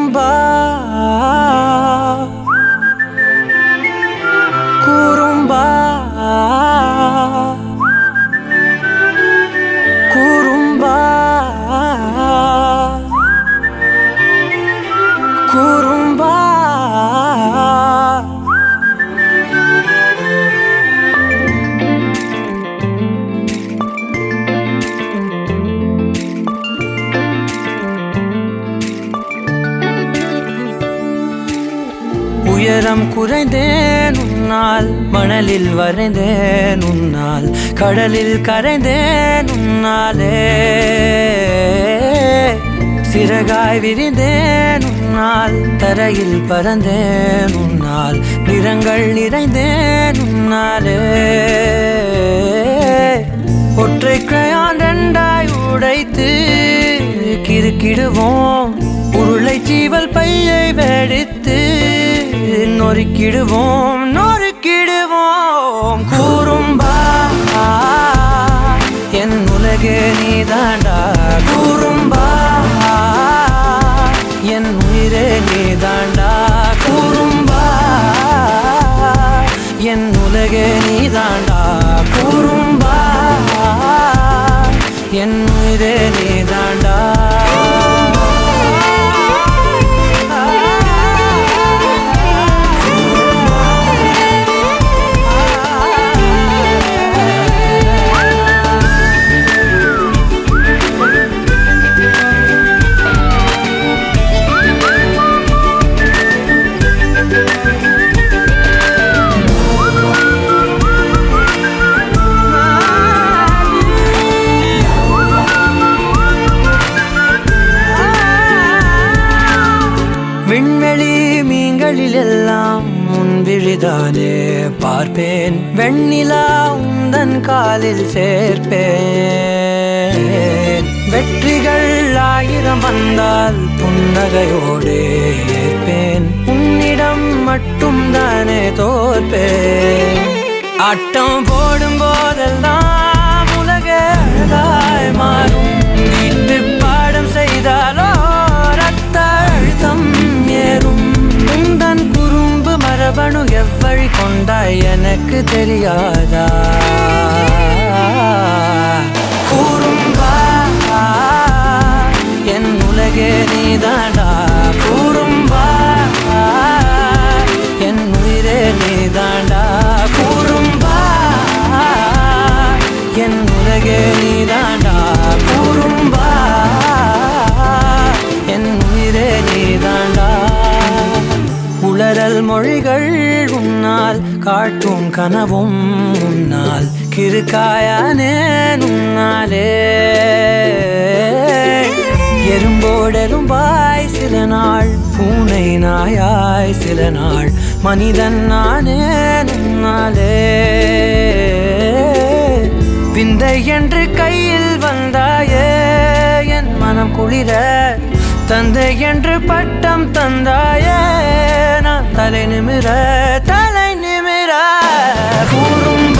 குறும்பா குறும்பா குறும்பா குறும்பா உயரம் குறைந்தேன் உன்னால், மணலில் வரைந்தேன் உன்னால், கடலில் கரைந்தேன் உன்னாலே, சிறகாய் விரிந்தேன் உன்னால், தரையில் பறந்தேன் உன்னால், நிறங்கள் நிறைந்தேன் உன்னாலே, ஒற்றை கிரையான் ரெண்டாய் உடைத்து கிறுக்கிடுவோம், உருளை சீவல் பையை வெடித்து நொறுக்கிடுவோம் நொறுக்கிடுவோம். குறும்பா என் உலகே நீதாண்டா, குறும்பா என் உயிரே நீதாண்டா, குறும்பா என் உலகே நீதாண்டா, குறும்பா என் உயிரே நீதாண்டா. விண்வெளி மீன்களில் எல்லாம் உன் விழிதானே பார்ப்பேன், வெண்ணிலா உந்தன் காலில் சேர்ப்பேன், வெற்றிகள் 1000 வந்தால் புன்னகையோடு ஏற்பேன், உன்னிடம் மட்டும் தானே தோற்பேன். ஆட்டம் போடும் போதெல்லாம் உலக அழகாய் மாறும், வீட்டு பாடம் செய்தாலோ ரத்த அழுத்தம் ஏறும், உந்தன் குறும்பு மரபணு எவ்வழி கொண்டாய் எனக்கு தெரியாதா. குறும்பா என் உலகே நீதாண்டா, குறும்பா என் உயிரே நீதாண்டா, குறும்பா என் உலகே நீதாண்டா, குறும்பா என் உயிரே நீதாண்டா. உளறல் மொழிகள் உன்னால், காட்டும் கனவும் உன்னால், கிறுக்காயானே உன்னாலே, எறும்போடெரும்பாய் சில நாள், பூனை நாயாய் சில நாள், மனிதன் நானே உன்னாலே, விந்தை என்று கையில் வந்தாயே என் மனம் குளிர, தந்தை என்று பட்டம் தந்தாயே நான் தலை நிமிர. குறும்பா